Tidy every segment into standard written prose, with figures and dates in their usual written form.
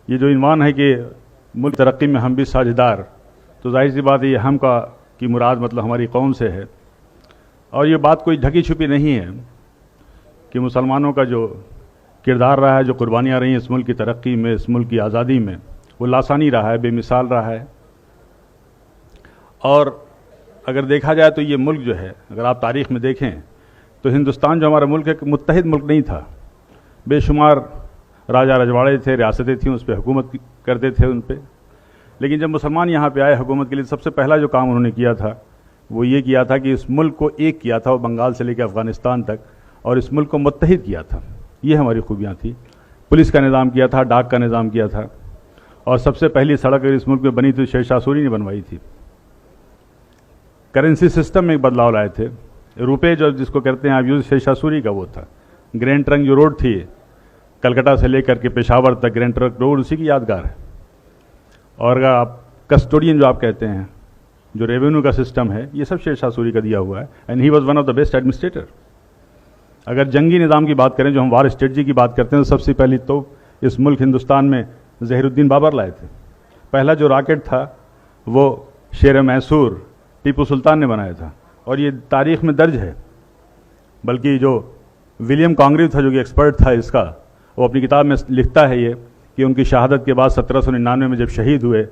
یہ جو عنوان ہے کہ ملک ترقی میں ہم بھی ساجھیدار، تو ظاہر سی بات ہے یہ ہم کا کی مراد مطلب ہماری قوم سے ہے، اور یہ بات کوئی ڈھکی چھپی نہیں ہے کہ مسلمانوں کا جو کردار رہا ہے، جو قربانیاں رہی ہیں اس ملک کی ترقی میں، اس ملک کی آزادی میں، وہ لاسانی رہا ہے، بے مثال رہا ہے۔ اور اگر دیکھا جائے تو یہ ملک جو ہے، اگر آپ تاریخ میں دیکھیں تو ہندوستان جو ہمارا ملک ہے متحد ملک نہیں تھا، بے شمار راجہ رجواڑے تھے، ریاستیں تھیں، اس پہ حکومت کرتے تھے ان پہ، لیکن جب مسلمان یہاں پہ آئے حکومت کے لیے، سب سے پہلا جو کام انہوں نے کیا تھا وہ یہ کیا تھا کہ اس ملک کو ایک کیا تھا، وہ بنگال سے لے کے افغانستان تک، اور اس ملک کو متحد کیا تھا۔ یہ ہماری خوبیاں تھیں۔ پولیس کا نظام کیا تھا، ڈاک کا نظام کیا تھا، اور سب سے پہلی سڑک اگر اس ملک میں بنی تو شیر شاہ سوری نے بنوائی تھی۔ کرنسی سسٹم میں ایک بدلاؤ لائے تھے، روپے جو جس کو کہتے ہیں آپ یوز، شیر شاہ سوری کا وہ تھا۔ گرینڈ ٹرنک جو روڈ تھی کلکتہ سے لے کر کے پشاور تک، گرینڈ ٹرنک روڈ اسی کی یادگار ہے۔ اور اگر آپ کسٹوڈین جو آپ کہتے ہیں، جو ریونیو کا سسٹم ہے، یہ سب شیر شاہ سوری کا دیا ہوا ہے، and he was one of the best administrator. اگر جنگی نظام کی بات کریں، جو ہم وار اسٹریٹجی کی بات کرتے ہیں، تو سب سے پہلی تو اس ملک ہندوستان میں ظہیر الدین بابر لائے تھے۔ پہلا جو راکٹ تھا وہ شیر میسور ٹیپو سلطان نے بنایا تھا، اور یہ تاریخ میں درج ہے۔ بلکہ جو ولیم کانگریو تھا، جو کہ ایکسپرٹ تھا اس کا، وہ اپنی کتاب میں لکھتا ہے یہ کہ ان کی شہادت کے بعد 1799 میں جب شہید ہوئے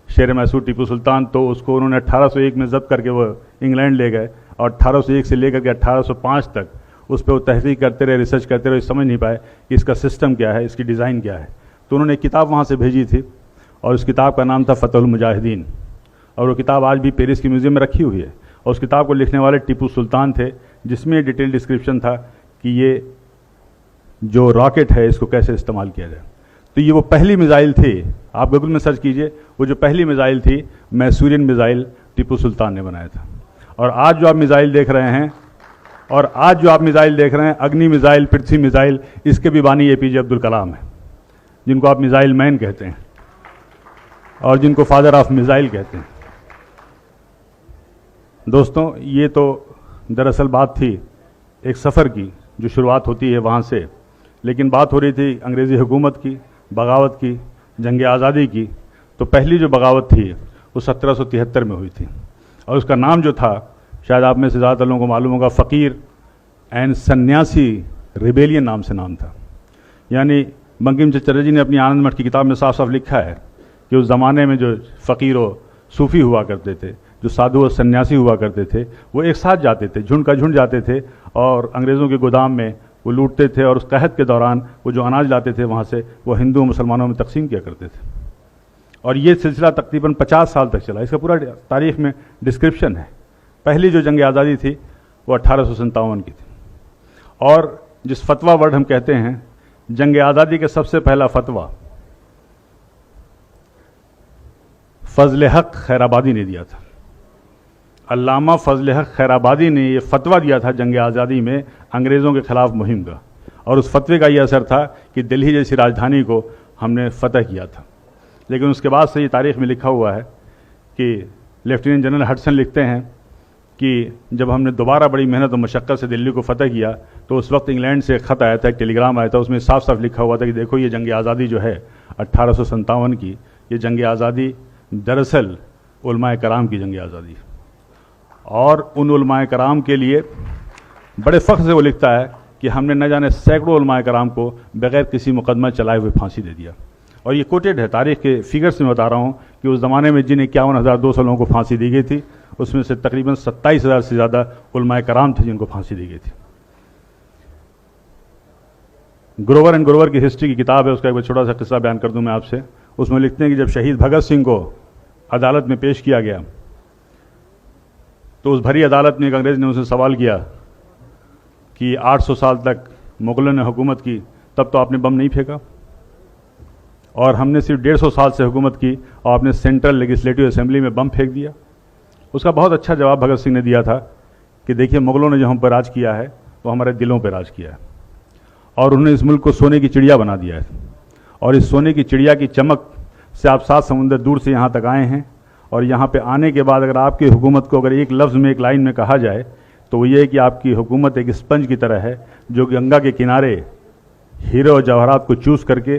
شیر میسور ٹیپو سلطان، تو اس کو انہوں نے 1801 میں ضبط کر کے وہ انگلینڈ لے گئے، اور 1801 سے لے کر کے 1805 تک اس پہ وہ تحقیق کرتے رہے، ریسرچ کرتے رہے، سمجھ نہیں پائے کہ اس کا سسٹم کیا ہے، اس کی ڈیزائن کیا ہے۔ تو انہوں نے ایک کتاب وہاں سے بھیجی تھی، اور اس کتاب کا نام تھا فتح المجاہدین، اور وہ کتاب آج بھی پیرس کی میوزیم میں رکھی ہوئی ہے۔ اور اس کتاب کو لکھنے والے ٹیپو سلطان تھے، جس میں ڈیٹیل ڈسکرپشن تھا کہ یہ جو راکٹ ہے اس کو کیسے استعمال کیا جائے۔ تو یہ وہ پہلی میزائل تھی، آپ گوگل میں سرچ کیجئے، وہ جو پہلی میزائل تھی میسورین میزائل ٹیپو سلطان نے بنایا تھا۔ اور آج جو آپ میزائل دیکھ رہے ہیں، اگنی میزائل، پرتھوی میزائل، اس کے بھی بانی اے پی جے عبد الکلام ہیں، جن کو آپ میزائل مین کہتے ہیں، اور جن کو فادر آف میزائل کہتے ہیں۔ دوستوں، یہ تو دراصل بات تھی ایک سفر کی جو شروعات ہوتی ہے وہاں سے، لیکن بات ہو رہی تھی انگریزی حکومت کی، بغاوت کی، جنگ آزادی کی۔ تو پہلی جو بغاوت تھی وہ 1773 میں ہوئی تھی، اور اس کا نام جو تھا، شاید آپ میں سے زیادہ لوگوں کو معلوم ہوگا، فقیر اینڈ سنیاسی ریبیلین نام سے نام تھا۔ یعنی بنکم چندر چٹرجی نے اپنی آنند مٹھ کی کتاب میں صاف صاف لکھا ہے کہ اس زمانے میں جو فقیر و صوفی ہوا کرتے تھے، جو سادھو و سنیاسی ہوا کرتے تھے، وہ ایک ساتھ جاتے تھے، جھنڈ کا جھنڈ جاتے تھے، اور انگریزوں کے گودام میں وہ لوٹتے تھے، اور اس قحط کے دوران وہ جو اناج لاتے تھے وہاں سے، وہ ہندو مسلمانوں میں تقسیم کیا کرتے تھے۔ اور یہ سلسلہ تقریباً 50 سال تک چلا۔ اس کا پورا تاریخ میں ڈسکرپشن ہے۔ پہلی جو جنگ آزادی تھی وہ 1857 کی تھی، اور جس فتویٰ ورڈ ہم کہتے ہیں، جنگ آزادی کے سب سے پہلا فتویٰ فضل حق خیر آبادی نے دیا تھا۔ علامہ فضل حق خیر آبادی نے یہ فتویٰ دیا تھا جنگ آزادی میں انگریزوں کے خلاف مہم کا، اور اس فتوے کا یہ اثر تھا کہ دلہی جیسی راجدھانی کو ہم نے فتح کیا تھا۔ لیکن اس کے بعد سے یہ تاریخ میں لکھا ہوا ہے کہ لیفٹیننٹ جنرل ہڈسن لکھتے ہیں کہ جب ہم نے دوبارہ بڑی محنت و مشقت سے دلی کو فتح کیا، تو اس وقت انگلینڈ سے ایک خط آیا تھا، ایک ٹیلی گرام آیا تھا، اس میں صاف صاف لکھا ہوا تھا کہ دیکھو یہ جنگ آزادی جو ہے 1857 کی، یہ جنگ آزادی دراصل علماء کرام کی جنگ آزادی ہے۔ اور ان علماء کرام کے لیے بڑے فخر سے وہ لکھتا ہے کہ ہم نے نہ جانے سینکڑوں علماء کرام کو بغیر کسی مقدمہ چلائے ہوئے پھانسی دے دیا۔ اور یہ کوٹیڈ ہے تاریخ کے فگرز میں بتا رہا ہوں کہ اس زمانے میں جن 51,200 لوگوں کو پھانسی دی گئی تھی، اس میں سے تقریباً 27,000 سے زیادہ علماء کرام تھے جن کو پھانسی دی گئی تھی۔ گروور اینڈ گروور کی ہسٹری کی کتاب ہے، اس کا ایک چھوٹا سا قصہ بیان کر دوں میں آپ سے۔ اس میں لکھتے ہیں کہ جب شہید بھگت سنگھ کو عدالت میں پیش کیا گیا، تو اس بھری عدالت میں ایک انگریز نے اسے سوال کیا کہ 800 سال تک مغلوں نے حکومت کی، تب تو آپ نے بم نہیں پھینکا، اور ہم نے صرف 150 سال سے حکومت کی اور آپ نے سینٹرل لیجسلیٹو اسمبلی میں بم پھینک دیا۔ اس کا بہت اچھا جواب بھگت سنگھ نے دیا تھا کہ دیکھیے، مغلوں نے جو ہم پر راج کیا ہے وہ ہمارے دلوں پہ راج کیا ہے، اور انہوں نے اس ملک کو سونے کی چڑیا بنا دیا ہے، اور اس سونے کی چڑیا کی چمک سے آپ 7 سمندر دور سے یہاں تک آئے ہیں، اور یہاں پہ آنے کے بعد اگر آپ کی حکومت کو اگر ایک لفظ میں، ایک لائن میں کہا جائے تو وہ یہ ہے کہ آپ کی حکومت ایک اسپنج کی طرح ہے جو گنگا کے کنارے ہیرے اور جواہرات کو چوس کر کے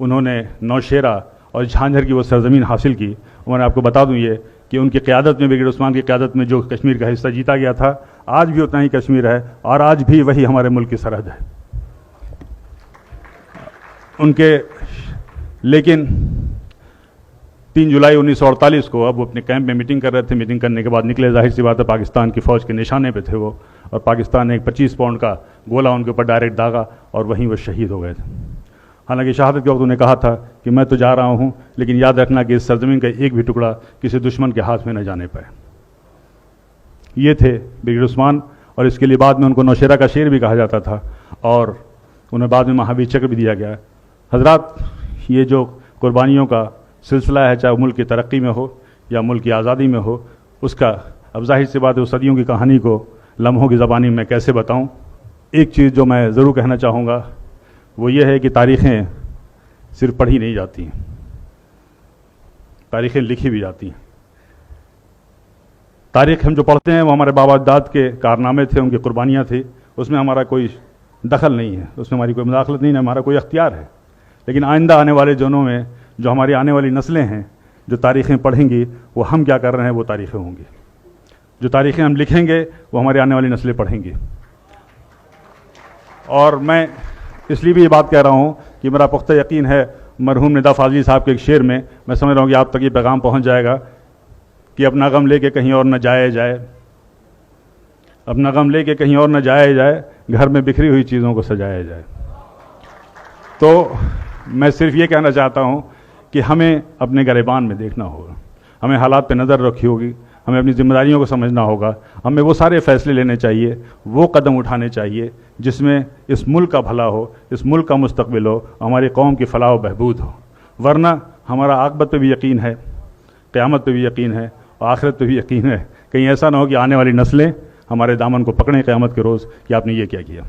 انہوں نے نوشیرہ اور جھانجھر کی وہ سرزمین حاصل کی. اور میں آپ کو بتا دوں یہ کہ ان کی قیادت میں، بریگیڈیئر عثمان کی قیادت میں جو کشمیر کا حصہ جیتا گیا تھا، آج بھی اتنا ہی کشمیر ہے اور آج بھی وہی ہمارے ملک کی سرحد ہے. ان کے لیکن 3 جولائی 1948 کو اب وہ اپنے کیمپ میں میٹنگ کر رہے تھے. میٹنگ کرنے کے بعد نکلے، ظاہر سی بات ہے پاکستان کی فوج کے نشانے پہ تھے وہ، اور پاکستان نے ایک 25 پاؤنڈ کا گولہ ان کے اوپر ڈائریکٹ داغا اور وہیں وہ شہید ہو گئے تھے. حالانکہ شہادت کے وقت انہوں نے کہا تھا کہ میں تو جا رہا ہوں، لیکن یاد رکھنا کہ اس سرزمین کا ایک بھی ٹکڑا کسی دشمن کے ہاتھ میں نہ جانے پائے. یہ تھے بریگیڈیئر عثمان، اور اس کے لیے بعد میں ان کو نوشیرہ کا شیر بھی کہا جاتا تھا، اور انہیں بعد میں مہاویر چکر بھی دیا گیا. حضرات، یہ جو قربانیوں کا سلسلہ ہے، چاہے ملک کی ترقی میں ہو یا ملک کی آزادی میں ہو، اس کا اب ظاہر سی بات ہے اس صدیوں کی کہانی کو لمحوں کی زبانی میں کیسے بتاؤں. ایک چیز جو میں ضرور کہنا چاہوں گا وہ یہ ہے کہ تاریخیں صرف پڑھی نہیں جاتی ہیں، تاریخیں لکھی بھی جاتی ہیں. تاریخ ہم جو پڑھتے ہیں وہ ہمارے بابا اجداد کے کارنامے تھے، ان کی قربانیاں تھیں، اس میں ہمارا کوئی دخل نہیں ہے، اس میں ہماری کوئی مداخلت نہیں ہے، ہمارا کوئی اختیار ہے. لیکن آئندہ آنے والے دنوں میں جو ہماری آنے والی نسلیں ہیں جو تاریخیں پڑھیں گی، وہ ہم کیا کر رہے ہیں وہ تاریخیں ہوں گی. جو تاریخیں ہم لکھیں گے وہ ہماری آنے والی نسلیں پڑھیں گی. اور میں اس لیے بھی یہ بات کہہ رہا ہوں کہ میرا پختہ یقین ہے مرحوم ندا فاضلی صاحب کے ایک شعر میں سمجھ رہا ہوں کہ آپ تک یہ پیغام پہنچ جائے گا کہ اپنا غم لے کے کہیں اور نہ جائے جائے، اپنا غم لے کے کہیں اور نہ جائے جائے، گھر میں بکھری ہوئی چیزوں کو سجایا جائے. تو میں صرف یہ کہنا چاہتا ہوں کہ ہمیں اپنے گریبان میں دیکھنا ہوگا، ہمیں حالات پہ نظر رکھی ہوگی، ہمیں اپنی ذمہ داریوں کو سمجھنا ہوگا، ہمیں وہ سارے فیصلے لینے چاہیے، وہ قدم اٹھانے چاہیے جس میں اس ملک کا بھلا ہو، اس ملک کا مستقبل ہو، ہماری قوم کی فلاح و بہبود ہو. ورنہ ہمارا عاقبت پہ بھی یقین ہے، قیامت پہ بھی یقین ہے، اور آخرت پہ بھی یقین ہے. کہیں ایسا نہ ہو کہ آنے والی نسلیں ہمارے دامن کو پکڑیں قیامت کے روز کہ آپ نے یہ کیا کیا.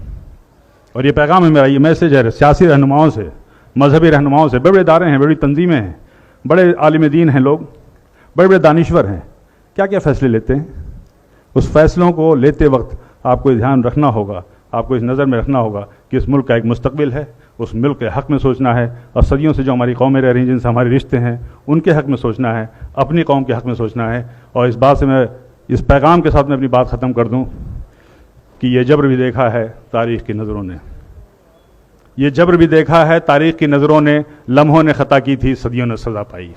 اور یہ پیغام ہے میرا، یہ میسیج ہے سیاسی رہنماؤں سے، مذہبی رہنماؤں سے. بڑے بڑے ادارے ہیں، بڑی تنظیمیں ہیں، بڑے عالم دین ہیں لوگ، بڑے بڑے دانشور ہیں، کیا کیا فیصلے لیتے ہیں. اس فیصلوں کو لیتے وقت آپ کو دھیان رکھنا ہوگا، آپ کو اس نظر میں رکھنا ہوگا کہ اس ملک کا ایک مستقبل ہے، اس ملک کے حق میں سوچنا ہے، اور صدیوں سے جو ہماری قومیں رہ رہی ہیں، جن سے ہمارے رشتے ہیں، ان کے حق میں سوچنا ہے، اپنی قوم کے حق میں سوچنا ہے. اور اس بات سے میں اس پیغام کے ساتھ میں اپنی بات ختم کر دوں کہ یہ جبر بھی دیکھا ہے تاریخ کی نظروں نے، یہ جبر بھی دیکھا ہے تاریخ کی نظروں نے، لمحوں نے خطا کی تھی، صدیوں نے سزا پائی.